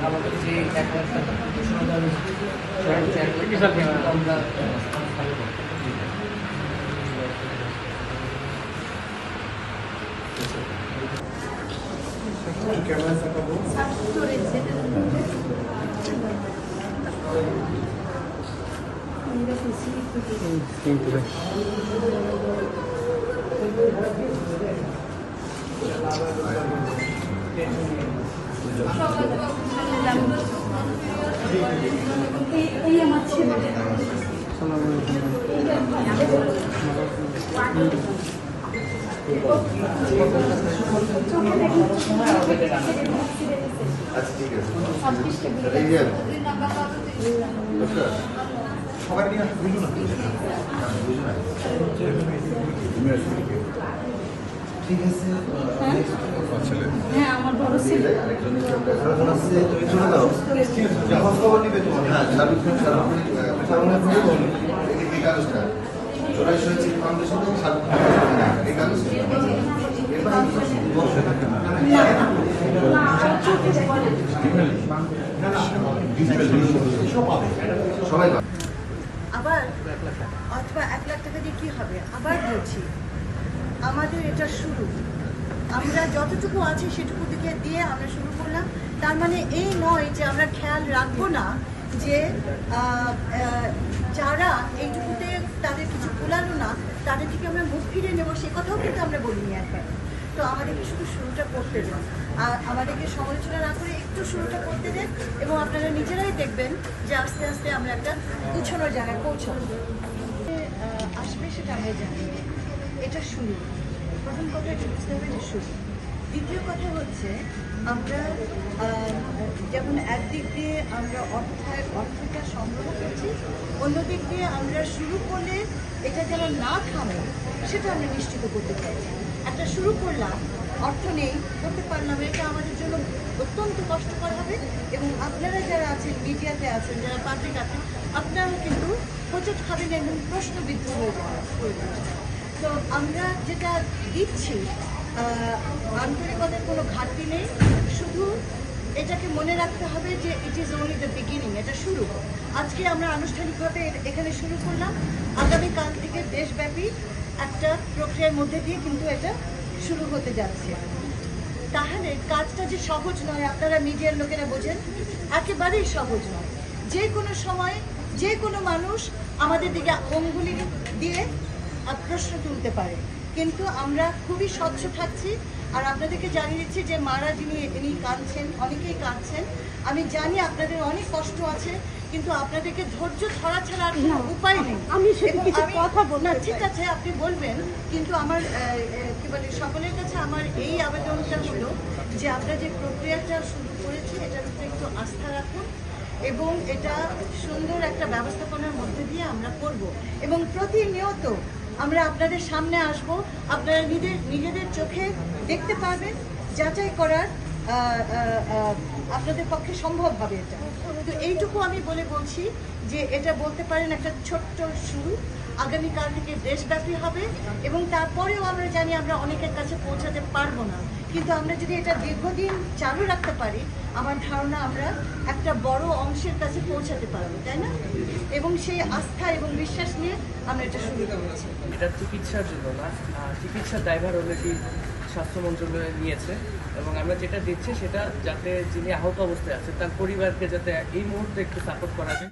আমাদের যে 1 লাখ টাকা ঘোষণা দেওয়া হয়েছে আমরা कैमरा का वो स्टोरेज से मेरा किसी ये मच्छी আচ্ছা ঠিক আছে সবাই নিয়ে বুঝুন না বুঝুন না ঠিক আছে হ্যাঁ আমার বড় ছিল চলে দাও যখন খবর নিবে তোমার হ্যাঁ শাহরুখ খান এই কাগজটা চোরাই হয়েছে ফাউন্ডেশন শাহরুখ খান এই কাগজটা সবাই আবার অথবা 1 লাখ টাকা দিয়ে কি হবে আবার বলছি আমাদের এটা শুরু আমরা যতটুকু আছে সেটুকু দিকে দিয়ে আমরা শুরু করলাম তার মানে এই নয় যে আমরা খেয়াল রাখবো না যে যারা এইটুকুতে তাদের কিছু কুলালো না তাদের থেকে আমরা মুখ ফিরে নেবো সে কথাও কিন্তু আমরা বলিনি একবার তো আমাদেরকে শুধু শুরুটা করতে দেন আর আমাদেরকে সমালোচনা না করে একটু শুরুটা করতে দেন এবং আপনারা নিজেরাই দেখবেন যে আস্তে আস্তে আমরা একটা গুছানোর জায়গায় পৌঁছাবো আসবে সেটা আমরা জানি এটা শুরু প্রথম কথা এটা বুঝতে হবে যে শুরু দ্বিতীয় কথা হচ্ছে আমরা যেমন একদিক দিয়ে আমরা অর্থটা সংগ্রহ করছি অন্যদিক দিয়ে আমরা শুরু করলে এটা যেন না থামে সেটা আমরা নিশ্চিত করতে চাইছি একটা শুরু করলাম অর্থ নেই করতে পারলাম এটা আমাদের জন্য অত্যন্ত কষ্টকর হবে এবং আপনারা যারা আছেন মিডিয়াতে আছেন যারা পাবলিক আছেন আপনারাও কিন্তু হোঁচট খাবেন এবং প্রশ্নবিদ্ধ হয়ে যাবেন তো আমরা যেটা দিচ্ছি আন্তরিকতার কোনো ঘাটতি নেই শুধু এটাকে মনে রাখতে হবে যে it is only the beginning এটা শুরু আজকে আমরা আনুষ্ঠানিকভাবে এখানে শুরু করলাম আগামীকাল থেকে দেশব্যাপী একটা প্রক্রিয়ার মধ্যে দিয়ে কিন্তু এটা শুরু হতে যাচ্ছে তাহলে কাজটা যে সহজ নয় আপনারা মিডিয়ার লোকেরা বোঝেন একেবারেই সহজ নয় যে কোনো সময় যে কোনো মানুষ আমাদের দিকে অঙ্গুলি দিয়ে প্রশ্ন তুলতে পারে কিন্তু আমরা খুবই স্বচ্ছ থাকছি আর আপনাদেরকে জানিয়ে দিচ্ছি যে মারা যিনি কাঁদছেন অনেকেই কাঁদছেন আমি জানি আপনাদের অনেক কষ্ট আছে কিন্তু আপনাদেরকে ধৈর্য ধরা ছাড়া আর কোনো উপায় নেই আমি কিছু কথা বলবো না ঠিক আছে আপনি বলবেন কিন্তু আমার কি বলে সকলের কাছে আমার এই আবেদনটা হলো যে আমরা যে প্রক্রিয়াটা শুরু করেছি এটার উপরে একটু আস্থা রাখুন এবং এটা সুন্দর একটা ব্যবস্থাপনার মধ্যে দিয়ে আমরা করব এবং প্রতিনিয়ত আমরা আপনাদের সামনে আসব আপনারা নিজেদের চোখে দেখতে পাবেন যাচাই করার আপনাদের পক্ষে সম্ভব হবে এটা তো এইটুকু আমি বলছি যে এটা বলতে পারেন একটা ছোট্ট শুরু আগামীকাল থেকে দেশব্যাপী হবে এবং তারপরেও আমরা জানি আমরা অনেকের কাছে পৌঁছাতে পারবো না কিন্তু আমরা যদি এটা দীর্ঘদিন চালু রাখতে পারি আমার ধারণা আমরা একটা বড় অংশের কাছে পৌঁছাতে পারবো তাই না এবং সেই আস্থা এবং বিশ্বাস নিয়ে আমরা এটা শুরু করেছি এটা চিকিৎসার জন্য না চিকিৎসার দায়ভার অলরেডি স্বাস্থ্য মন্ত্রণালয় নিয়েছে এবং আমরা যেটা দিচ্ছি সেটা যাতে যিনি আহত অবস্থায় আছে তার পরিবারকে যাতে এই মুহূর্তে একটু সাপোর্ট করা যায়